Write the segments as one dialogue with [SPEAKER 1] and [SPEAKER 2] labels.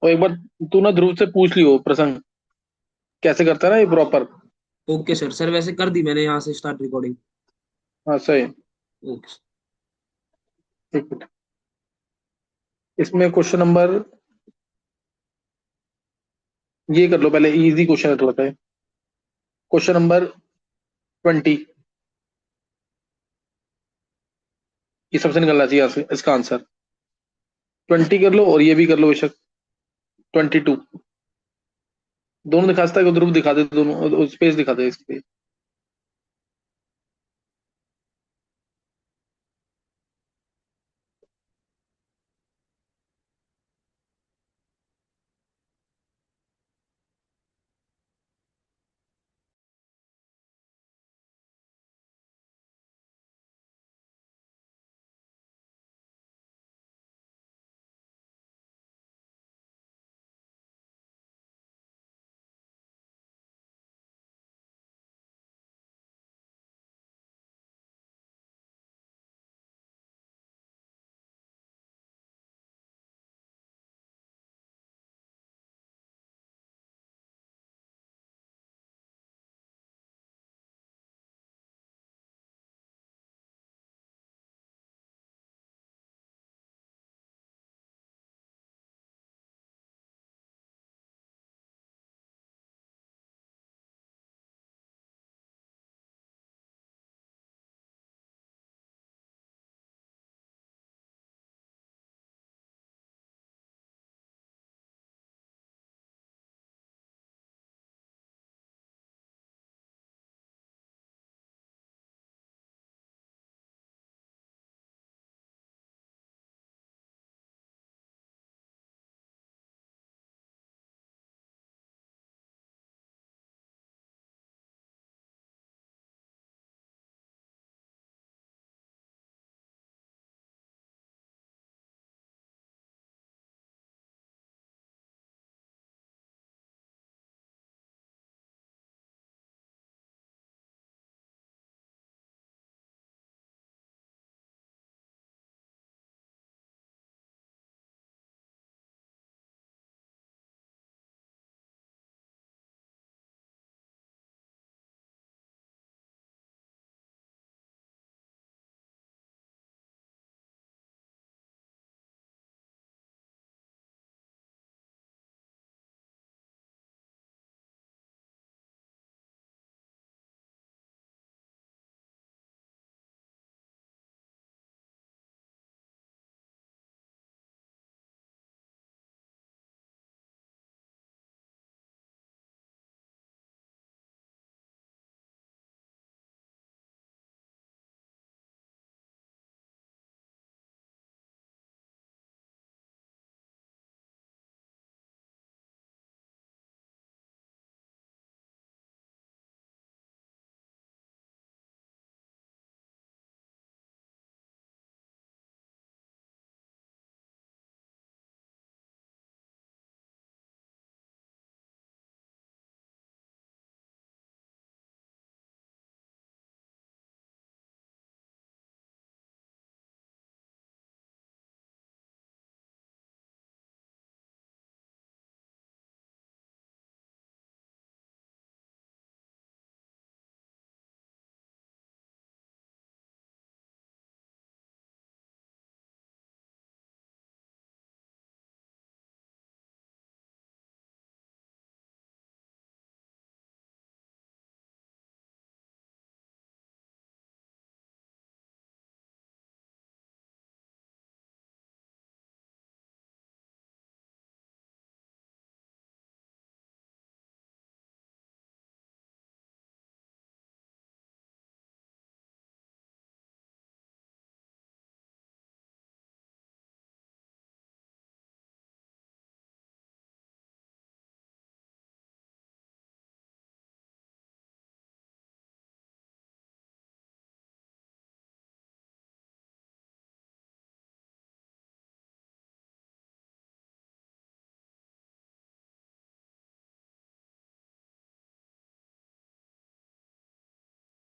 [SPEAKER 1] और एक बार तू ना ध्रुव से पूछ लियो प्रसंग कैसे करता है ना ये प्रॉपर।
[SPEAKER 2] Okay sir. सर वैसे कर दी मैंने यहाँ से स्टार्ट रिकॉर्डिंग।
[SPEAKER 1] हाँ सही।
[SPEAKER 2] ओके।
[SPEAKER 1] ठीक है। इसमें क्वेश्चन नंबर ये कर लो, पहले इजी क्वेश्चन रख लेते हैं। Question number 20। ये सबसे निकलना चाहिए इसका आंसर। 20 कर लो और ये भी कर लो बेशक। 22। दोनों दिखा सकता है, ध्रुव दिखा दे दोनों, स्पेस दिखा दे इसके।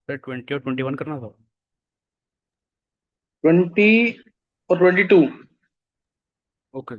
[SPEAKER 3] फिर 20 और 21 करना था।
[SPEAKER 1] 20 और 22।
[SPEAKER 3] ओके।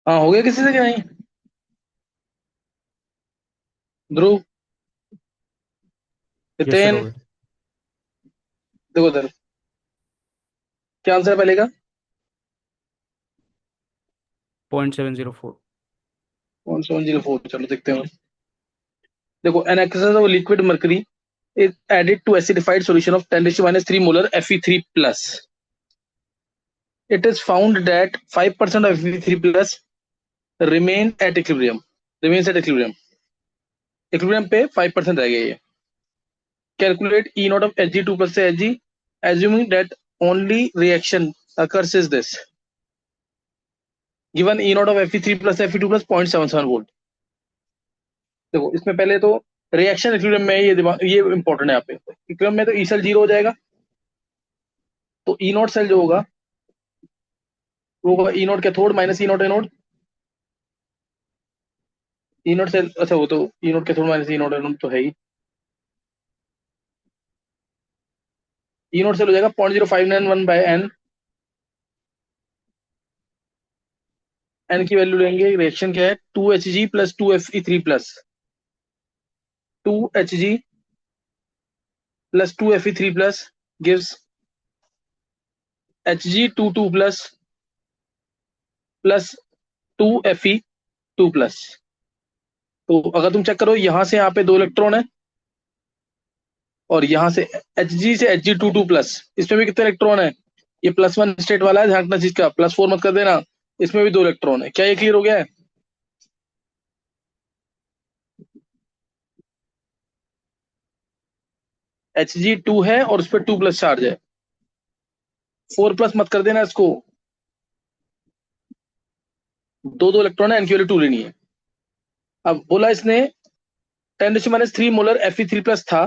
[SPEAKER 1] हाँ हो गया किसी से कि नहीं? ध्रुव,
[SPEAKER 3] यस सर
[SPEAKER 1] नितिन,
[SPEAKER 3] हो गया।
[SPEAKER 1] देखो उधर, क्या आंसर है पहले का?
[SPEAKER 3] 0.704।
[SPEAKER 1] 1704, चलो देखते हैं। देखो, an excess of liquid mercury is added to acidified solution of 10 to minus 3 molar Fe3 plus. It is found that 5% of Fe3 plus remain at equilibrium. Remains at equilibrium. Equilibrium पे 5% रह गया ये. Calculate E naught of Hg2 plus से Hg, assuming that only reaction occurs is this. Given E naught of Fe3 plus Fe2 plus 0.77 volt. देखो इसमें पहले तो reaction equilibrium में ये इंपॉर्टेंट है यहाँ पे. इक्विलिब्रियम में तो ई सेल 0 हो जाएगा, तो ई नॉट सेल जो होगा वो होगा E naught cathode minus E naught anode. E naught cell, अच्छा वो तो E naught cathode minus E naught anode तो है ही. ई नॉट सेल हो जाएगा 0.0591 बाय एन. एन की वैल्यू लेंगे, रिएक्शन क्या है 2Hg plus 2Fe3 plus 2Hg plus 2Fe3 plus gives Hg22 plus plus 2Fe2 plus. तो अगर तुम चेक करो यहां से यहाँ पे 2 इलेक्ट्रॉन है और यहां से Hg से Hg22 प्लस, इसमें भी कितने इलेक्ट्रॉन है? ये +1 स्टेट वाला है, ध्यान रखना चीज का, +4 मत कर देना. इसमें भी 2 इलेक्ट्रॉन है. क्या ये क्लियर हो गया है? Hg2 है और उस पर 2 प्लस चार्ज है. 4 प्लस मत कर देना इसको, 2 इलेक्ट्रॉन है, एन की वैल्यू 2 लेनी है. अब बोला इसने 10⁻³ मोलर Fe3 प्लस था.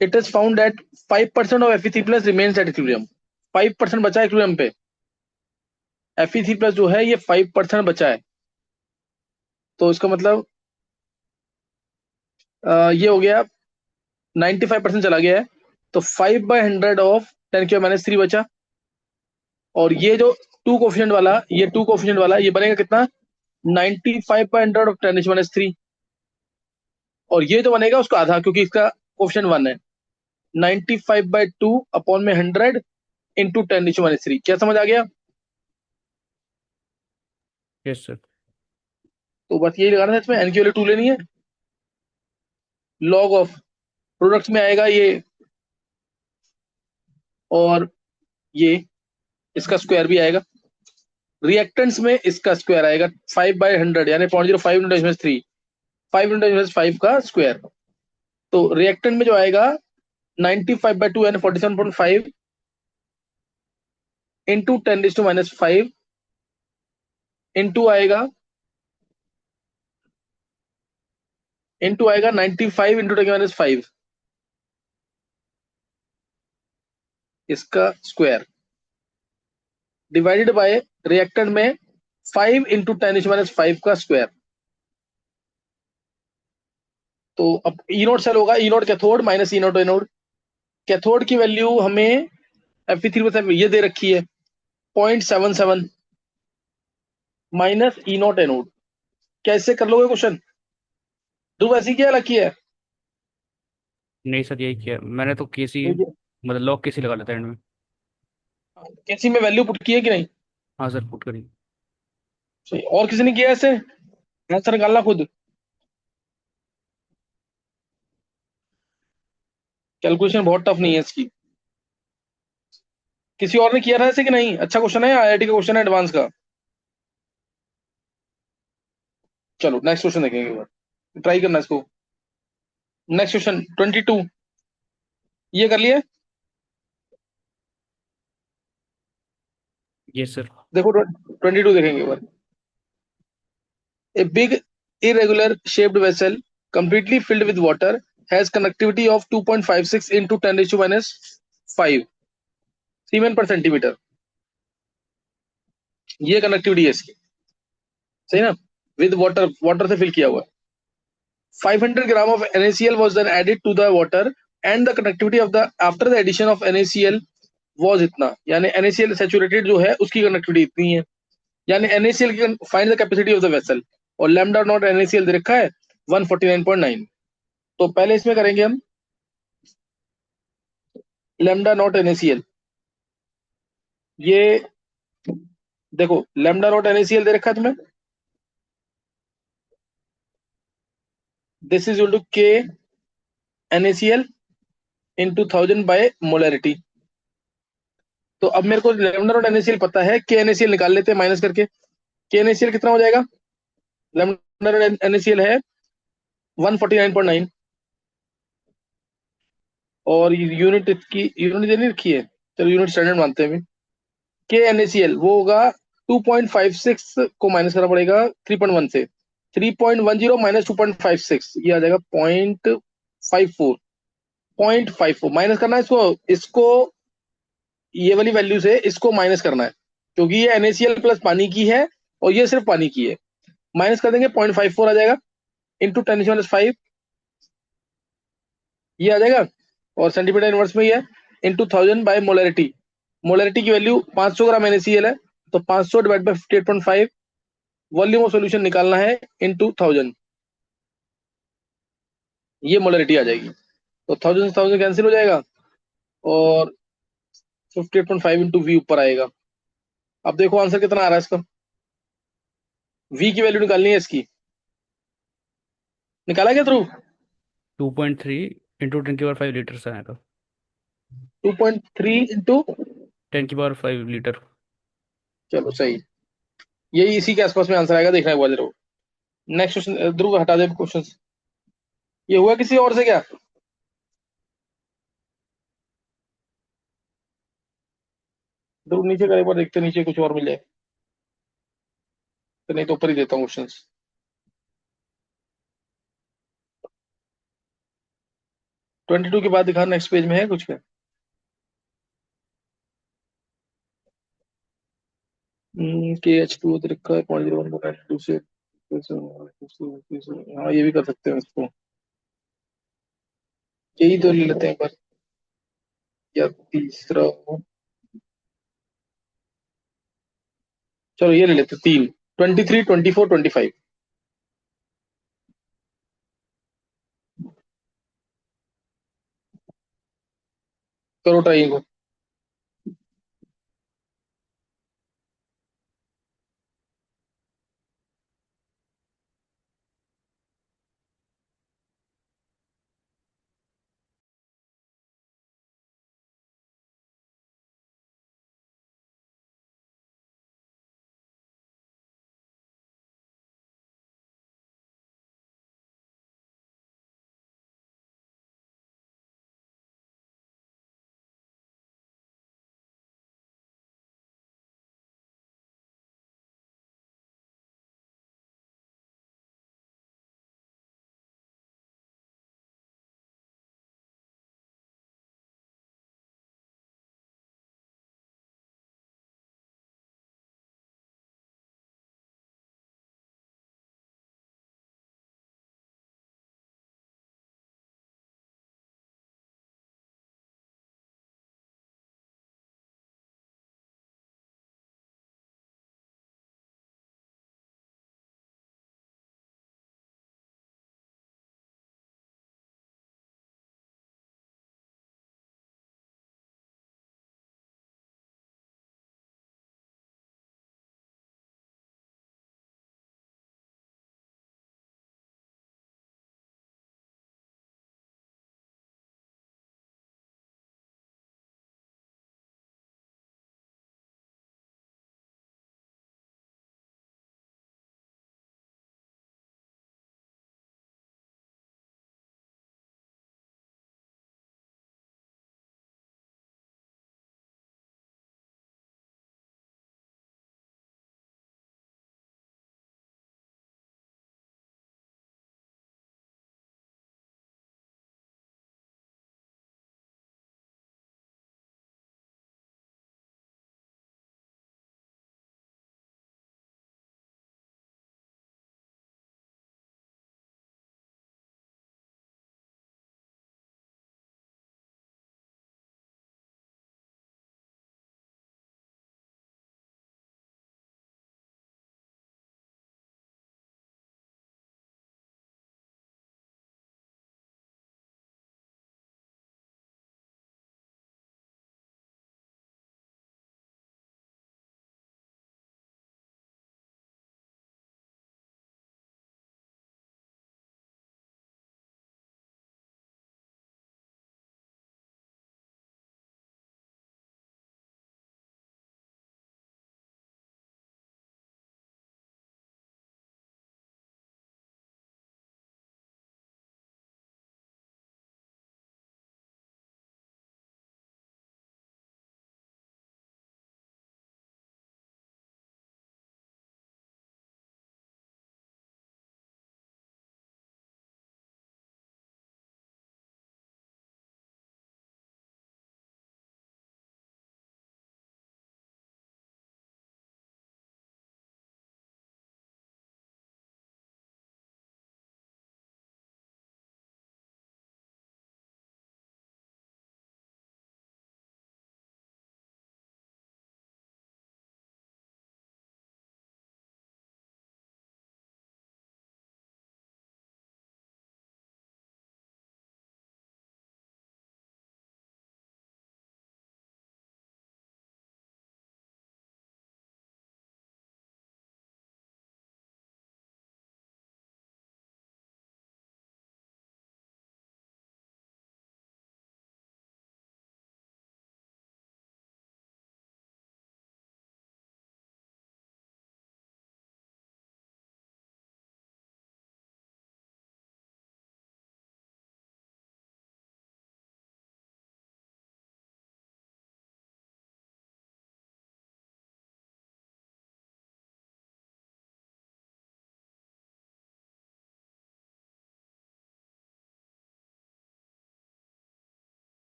[SPEAKER 1] It is found that 5% of Fe3 plus remains at equilibrium. 5% बचा है इक्विलिब्रियम पे. Fe3 प्लस जो है ये 5% बचा है, तो इसका मतलब ये हो गया 95% चला गया है. तो 5/100 ऑफ 10⁻³ बचा. और ये जो 2 कोफिशिएंट वाला, ये 2 कोफिशिएंट वाला ये बनेगा कितना? 95/100 ऑफ 10⁻³. और ये जो बनेगा उसका आधा, क्योंकि इसका कोफिशिएंट 1 है. 95/2 अपॉन में 100 इंटू 10⁻³. क्या समझ आ गया?
[SPEAKER 3] Yes sir.
[SPEAKER 1] तो बस यही लगाना है इसमें, एन की वैल्यू 2 लेनी है. लॉग ऑफ प्रोडक्ट्स में आएगा ये, और ये इसका स्क्वायर भी आएगा. रिएक्टेंट्स में इसका स्क्वायर आएगा 5/100 यानी 0.05 × 10⁻³ 5 × 10⁻5 का स्क्वायर. तो रिएक्टेंट में जो आएगा 95/2 यानी 47.5 इंटू 10⁻5 इंटू आएगा 95 इंटू 10⁻5 इसका स्क्वायर डिवाइडेड बाय रिएक्टेंट में 5 इंटू 10⁻5 का स्क्वायर. तो अब ई नोट सेल होगा, ई नोट कैथोड माइनस ई नोट एनोड. कैथोड की वैल्यू हमें Fe3 ये दे रखी है 0.77 माइनस ई नोट एनोड. कैसे कर लोगे क्वेश्चन? ध्रुव ऐसी क्या लगी है?
[SPEAKER 3] नहीं सर यही किया मैंने तो केसी, मतलब लॉग केसी लगा लेता है एंड में।
[SPEAKER 1] कैसी में वैल्यू पुट की है कि नहीं?
[SPEAKER 3] हाँ सर पुट करिए।
[SPEAKER 1] सही. और किसी ने किया ऐसे? आंसर निकालना खुद. कैलकुलेशन बहुत टफ नहीं है इसकी. किसी और ने किया था ऐसे कि नहीं? अच्छा क्वेश्चन है, आईआईटी का क्वेश्चन है एडवांस का. चलो नेक्स्ट क्वेश्चन देखेंगे एक बार, ट्राई करना इसको. नेक्स्ट क्वेश्चन 22, ये कर लिए?
[SPEAKER 3] Yes sir.
[SPEAKER 1] देखो 22 देखेंगे एक बार. A big irregular shaped vessel completely filled with water has conductivity of 2.56 into 10⁻⁵ सीमेन पर सेंटीमीटर. ये कंडक्टिविटी है इसकी, सही ना? विद वाटर, वाटर से फिल किया हुआ है. 500 ग्राम of NaCl was then added to the water and the conductivity of the after the addition of NaCl was इतना, यानी NaCl सैचुरेटेड जो है उसकी कंडक्टिविटी इतनी है, यानी NaCl की find the capacity of the vessel, और लैम्डा नॉट NaCl दे रखा है 149.9। तो पहले इसमें करेंगे हम लैम्डा नॉट NaCl। ये देखो लैम्डा नॉट NaCl दे रखा है तुम्हें, this is equal to K NaCl into 1000 by molarity. तो अब मेरे को लैम्डा नॉट NaCl पता है, K NaCl निकाल लेते हैं माइनस करके। K NaCl कितना हो जाएगा, लैम्डा नॉट NaCl है 149.9, और यूनिट इसकी यूनिट नहीं रखी है, चलो यूनिट स्टैंडर्ड मानते हैं अभी। के NaCl वो होगा 2.56 को माइनस करना पड़ेगा 3.1 से, 3.10 माइनस 2.56 ये आ जाएगा 0.54, 0.54 माइनस करना है इसको, इसको ये वाली वैल्यू से इसको माइनस करना है, क्योंकि ये NaCl प्लस पानी की है और ये सिर्फ पानी की है। माइनस कर देंगे 0.54 आ जाएगा, इंटू 10⁻⁵ ये आ जाएगा, और सेंटीमीटर इनवर्स में ही है, इंटू 1000 बाय मोलरिटी। मोलरिटी की वैल्यू 500 ग्राम NaCl है, तो 500 divide by 58.5, volume of solution निकालना है इंटू 1000, ये मोलरिटी आ जाएगी। तो 1000 से 1000 कैंसिल हो जाएगा, और 58.5 इंटू वी ऊपर आएगा। अब देखो आंसर कितना आ रहा है इसका, वी की वैल्यू निकालनी है इसकी, निकाला क्या थ्रू?
[SPEAKER 3] 2.3 इंटू 10 की पावर 5 लीटर से आएगा।
[SPEAKER 1] 2.3 इंटू,
[SPEAKER 3] 10 की पावर 5 लीटर।
[SPEAKER 1] चलो सही, यही इसी के आसपास में आंसर आएगा, देखना है जरूर। नेक्स्ट क्वेश्चन, ध्रुव हटा दे क्वेश्चन, ये हुआ किसी और से क्या? ध्रुव नीचे कर, एक बार देखते नीचे कुछ और मिल जाए, तो नहीं तो ऊपर ही देता हूँ क्वेश्चन। 22 के बाद दिखा, नेक्स्ट पेज में है कुछ क्या? KH2 रखा है 0.01 से, हाँ ये भी कर सकते हैं इसको, यही तो ले लेते हैं एक बार, या तीसरा, चलो ये ले लेते हैं तीन, 23, 24, 25। करो ट्राई को।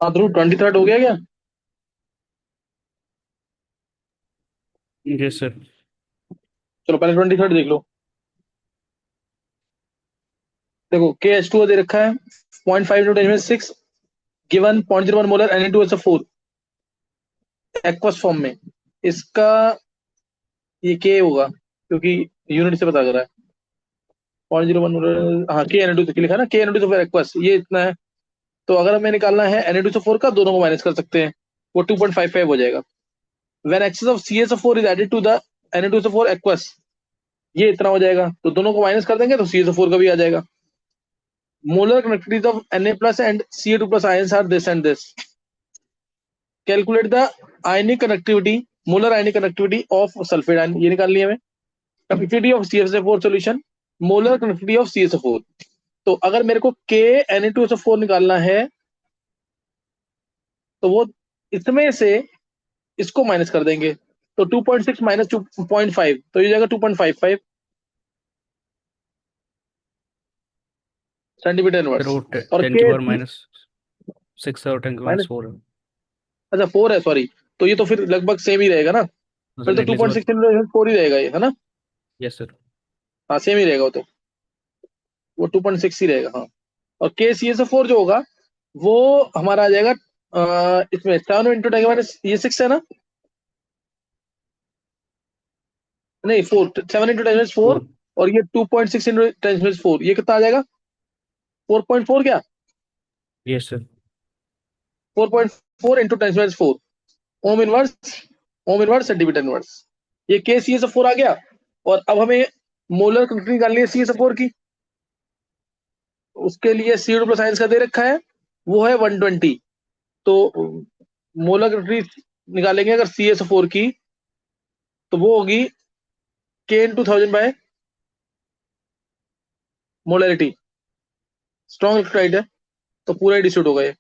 [SPEAKER 1] हाँ ध्रुव 23rd हो गया क्या?
[SPEAKER 3] Yes sir.
[SPEAKER 1] चलो पहले 23rd देख लो। देखो के एच टू दे रखा है 0.5 × 10⁻⁶ given 0.01 molar Na2SO4 aqueous form में। इसका ये के होगा क्योंकि यूनिट से पता कर रहा है। 0.01 मोलर, हाँ के Na2 लिखा है ना, के Na2SO4 एक्वस, ये इतना है। तो अगर हमें निकालना है Na2SO4 का, दोनों को माइनस कर सकते हैं, वो 2.55 हो जाएगा। When excess of CaSO4 is added to the Na2SO4 aqueous, ये इतना हो जाएगा। तो दोनों को माइनस कर देंगे तो CaSO4 का भी आ जाएगा। Molar connectivity of Na+ and Ca2+ ions are this and this. Calculate the ionic connectivity, molar ionic connectivity of sulphate ion, ये निकाल लिया हमें। Connectivity of CaSO4 solution, molar connectivity of CaSO4। तो अगर मेरे को के Na2SO4 निकालना है तो वो इसमें से इसको माइनस कर देंगे। तो 2.6 माइनस 2.5, तो ये जाएगा 2.55 सेंटीमीटर
[SPEAKER 3] सर
[SPEAKER 1] इनवर्स।
[SPEAKER 3] वो
[SPEAKER 1] और
[SPEAKER 3] 10 की
[SPEAKER 1] के
[SPEAKER 3] पावर -6 और 10 की
[SPEAKER 1] माइनस,
[SPEAKER 3] -4 है।
[SPEAKER 1] अच्छा 4 है, सॉरी। तो ये तो फिर लगभग सेम ही रहेगा ना,
[SPEAKER 3] सर
[SPEAKER 1] फिर तो two point
[SPEAKER 3] negligible.
[SPEAKER 1] Six four ही रहेगा ये, है ना?
[SPEAKER 3] Yes sir.
[SPEAKER 1] हाँ सेम ही रहेगा वो तो, वो 2.6 ही रहेगा, हाँ। और के सी एस फोर जो होगा वो हमारा आ जाएगा इसमें 7 × 10⁻, ये 6 है ना, नहीं 4, 7 × 10⁻⁴।
[SPEAKER 3] 4।
[SPEAKER 1] और ये 2.6 × 10⁻⁴, ये कितना आ जाएगा? 4.4 क्या?
[SPEAKER 3] Yes sir.
[SPEAKER 1] 4.4 × 10⁻⁴ ohm inverse, ohm inverse centimetre inverse. ये के सी एस फोर आ गया। और अब हमें मोलर क्वांटिटी निकालनी है सी एस फोर की। उसके लिए CO2+ आयंस का दे रखा है, वो है 120। तो मोलर क्वांटिटी निकालेंगे अगर CaSO4 की, तो वो होगी K × 1000 by molarity. Strong electrolyte है तो पूरा ही डिस्ट्रीब्यूट होगा ये।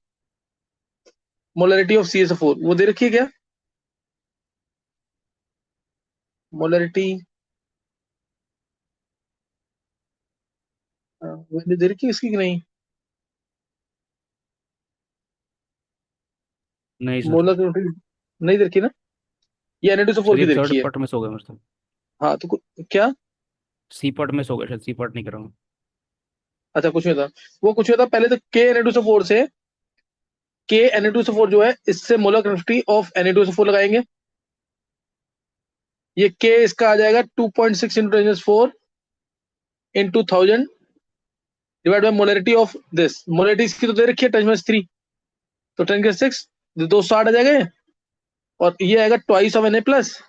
[SPEAKER 1] मोलरिटी ऑफ CaSO4 वो दे रखी है क्या? मोलरिटी मैंने दे रखी है इसकी कि नहीं?
[SPEAKER 3] नहीं सर।
[SPEAKER 1] मोलर क्वांटिटी नहीं दे रखी ना, ये Na2SO4
[SPEAKER 3] सर
[SPEAKER 1] की
[SPEAKER 3] ये
[SPEAKER 1] दे
[SPEAKER 3] थर्ड
[SPEAKER 1] रखी है।
[SPEAKER 3] पार्ट में सो गया मेरे से।
[SPEAKER 1] हाँ तो क्या?
[SPEAKER 3] सी पार्ट में सो गया शायद, सी पार्ट नहीं कर रहा हूँ।
[SPEAKER 1] अच्छा कुछ नहीं था, वो कुछ नहीं था। पहले तो के Na2SO4 जो है इससे मोलर क्वांटिटी ऑफ Na2SO4 लगाएंगे। ये के इसका आ जाएगा 2.6 × 10⁻⁴ into 1000 divide by molarity of this. Molarity इसकी तो दे रखी है 10⁻3, तो 10⁻6, 260 आ जाएगा ये। और ये आएगा twice of Na plus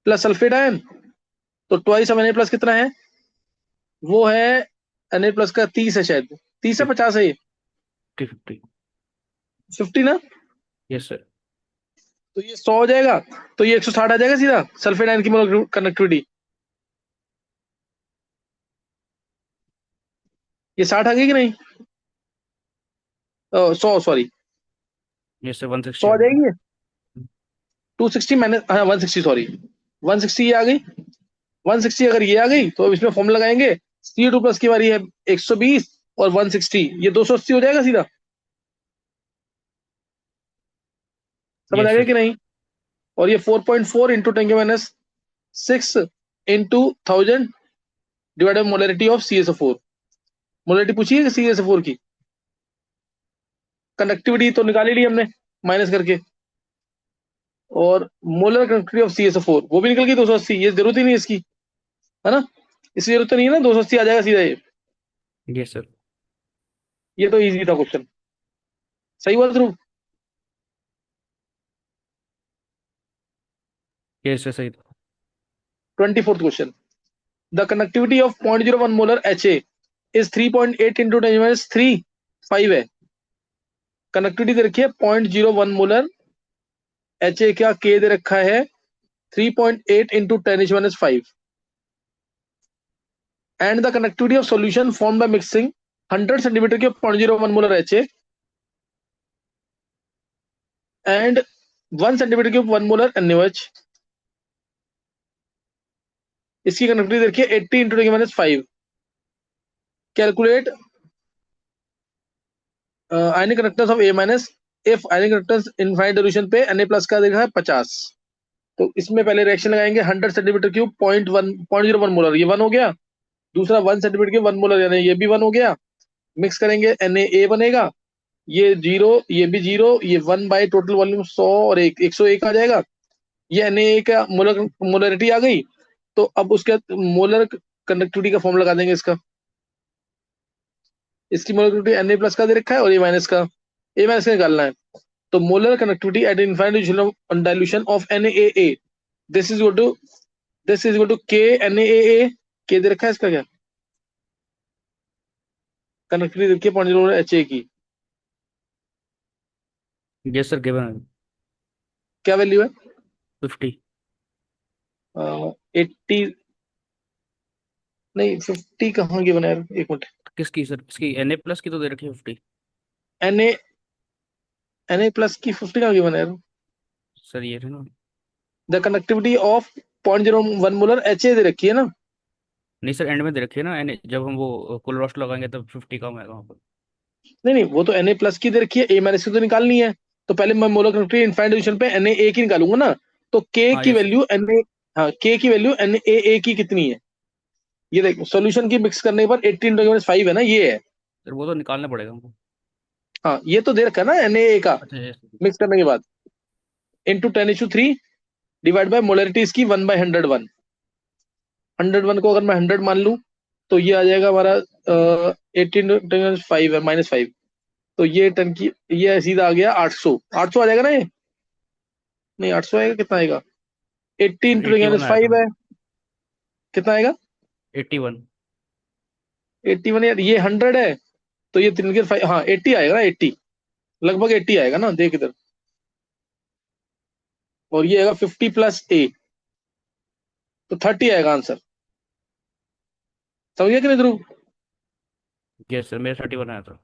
[SPEAKER 1] sulphate ion. तो ट्वाइस ऑफ Na कितना है? वो है Na का 30 है शायद, 30 है 50 है ये,
[SPEAKER 3] 50 50।
[SPEAKER 1] 50 ना।
[SPEAKER 3] Yes sir.
[SPEAKER 1] तो ये 100 हो जाएगा, तो ये 160 आ जाएगा सीधा सल्फेट आयन की मोलर कनेक्टिविटी। ये 60 आ गई कि नहीं? 100 सॉरी,
[SPEAKER 3] यस सर
[SPEAKER 1] 100
[SPEAKER 3] 160
[SPEAKER 1] आ
[SPEAKER 3] हो गया।
[SPEAKER 1] जाएगी ये। 260 मैंने, हाँ 160 सॉरी, 160 ये आ गई। 160 अगर ये आ गई तो अब इसमें फॉर्म लगाएंगे। CO2+ की बारी है 120 और 160, ये 280 हो जाएगा सीधा। समझ आ
[SPEAKER 3] यस
[SPEAKER 1] गया
[SPEAKER 3] सर।
[SPEAKER 1] कि नहीं? और ये 4.4 × 10⁻⁶ into 1000 divide by molarity of CaSO4। Molarity पूछी है CaSO4 की। कंडक्टिविटी तो निकाली ली हमने माइनस करके। और मोलर कंडक्टिविटी ऑफ CaSO4 वो भी निकल गई 280, ये जरूरत ही नहीं है इसकी, है ना? इसकी जरूरत तो नहीं है ना, 280 आ जाएगा सीधा ये।
[SPEAKER 3] Yes sir.
[SPEAKER 1] ये तो इजी था क्वेश्चन, सही हुआ ध्रुव।
[SPEAKER 3] यस सर सही था।
[SPEAKER 1] 24th question, the connectivity of 0.01 molar HA is 3.8 into 10⁻³ 5 है। कनेक्टिविटी दे रखी है 0.01 मोलर HA का, के दे रखा है 3.8 into 10⁻⁵। And the connectivity of solution form by mixing 100 centimetre के 0.01 molar HA and 1 centimetre cube 1 molar NaOH। इसकी कनेक्टिविटी दे रखी है 80 into 10⁻⁵। Calculate ionic conductance of A minus, if ionic conductance infinite solution पे Na plus का देखा है 50। तो इसमें पहले रिएक्शन लगाएंगे 100 सेंटीमीटर क्यूब, 0.01 मोलर, ये 1 हो गया। दूसरा 1 सेंटीमीटर क्यूब 1 मोलर, यानी ये भी 1 हो गया। मिक्स करेंगे Na बनेगा, ये जीरो, ये भी जीरो, ये 1 बाई टोटल वॉल्यूम 100 और 101 आ जाएगा। ये Na का मोलर मोलरिटी आ गई। तो अब उसके मोलर कंडक्टिविटी का फॉर्म लगा देंगे इसका। इसकी मोलर कंडक्टिविटी Na प्लस का दे रखा है और ए माइनस का, ए माइनस का निकालना है। तो molar conductivity at infinite dilution of NaA, this is equal to K NaA। के दे रखा है इसका क्या, कंडक्टिविटी देखिए 0.0 HA की
[SPEAKER 3] यस सर, गिवन है।
[SPEAKER 1] क्या वैल्यू है?
[SPEAKER 3] 50।
[SPEAKER 1] 80, नहीं 50 कहाँ गिवन है यार, एक मिनट।
[SPEAKER 3] किसकी सर? इसकी Na+ की तो दे रखी है 50।
[SPEAKER 1] Na Na प्लस की 50 कहाँ गिवन है यार?
[SPEAKER 3] सर ये है ना।
[SPEAKER 1] The conductivity of 0.01 molar HA दे रखी है ना।
[SPEAKER 3] नहीं सर, एंड में दे रखी है ना Na, जब हम वो कुल रोस्ट लगाएंगे तब 50 कम आएगा वहाँ पर।
[SPEAKER 1] नहीं नहीं, वो तो Na प्लस की दे रखी है, ए माइनस की तो निकालनी है। तो पहले मैं मोलर कंडक्टिविटी इनफाइनाइट डिवीजन पे Na की निकालूंगा ना। तो K
[SPEAKER 3] हाँ
[SPEAKER 1] की
[SPEAKER 3] यस सर।
[SPEAKER 1] वैल्यू Na, हाँ K की वैल्यू Na की कितनी है? ये देख, सॉल्यूशन की मिक्स करने पर 18 - 5 है ना, ये है।
[SPEAKER 3] सर वो तो निकालना पड़ेगा हमको।
[SPEAKER 1] हाँ ये तो दे रखा है ना Na का,
[SPEAKER 3] अच्छा यस।
[SPEAKER 1] मिक्स करने के बाद इंटू 10:3 डिवाइड बाय मोलरिटी इसकी 1/101। 101 को अगर मैं 100 मान लूं तो ये आ जाएगा हमारा 18 - 5 है, -5। तो ये टन की, ये सीधा आ गया 800। 800 आ जाएगा ना ये? नहीं 800 आएगा, कितना आएगा? 80
[SPEAKER 3] सर
[SPEAKER 1] इंटू
[SPEAKER 3] 81 आया था।
[SPEAKER 1] 5 है, कितना आएगा?
[SPEAKER 3] 81।
[SPEAKER 1] 81 यार, ये 100 है। तो ये 3 के 5, हाँ 80 आएगा ना, 80, लगभग 80 आएगा ना, देख इधर। और ये आएगा 50 प्लस A, तो 30 आएगा आंसर। समझ गया कि नहीं ध्रुव?
[SPEAKER 3] यस सर, मेरा 31 आया था।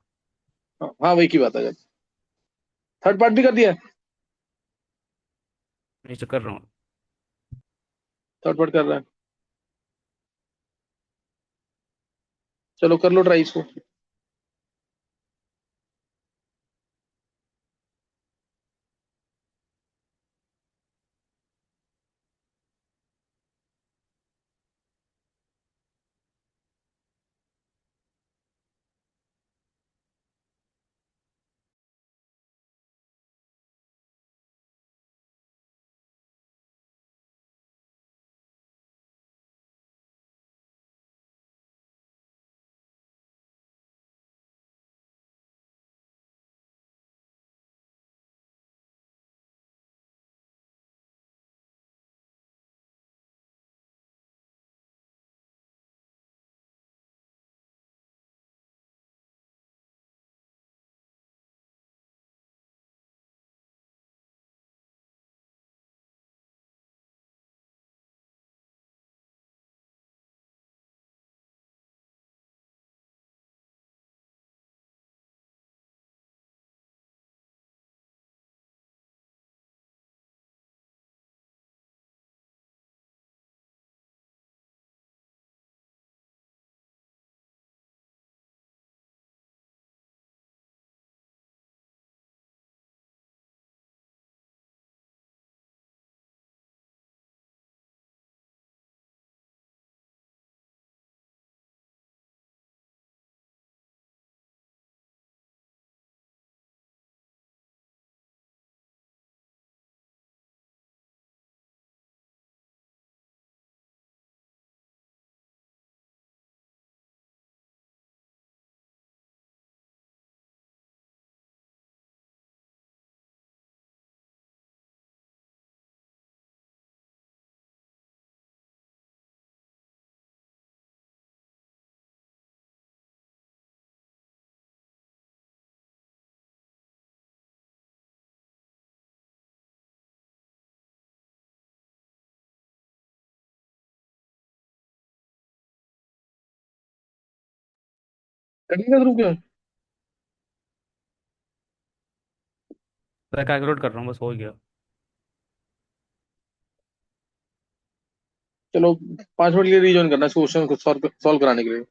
[SPEAKER 1] हाँ हाँ, वही की बात है। थर्ड पार्ट भी कर दिया?
[SPEAKER 3] नहीं सर, कर रहा हूँ।
[SPEAKER 1] थर्ड पार्ट कर रहा है, चलो कर लो ट्राई इसको। करेंगे ध्रुव क्या?
[SPEAKER 3] मैं कैलकुलेट कर रहा हूँ, बस हो गया।
[SPEAKER 1] चलो 5 मिनट के लिए रीजॉइन करना है क्वेश्चन को सॉल्व कराने के लिए।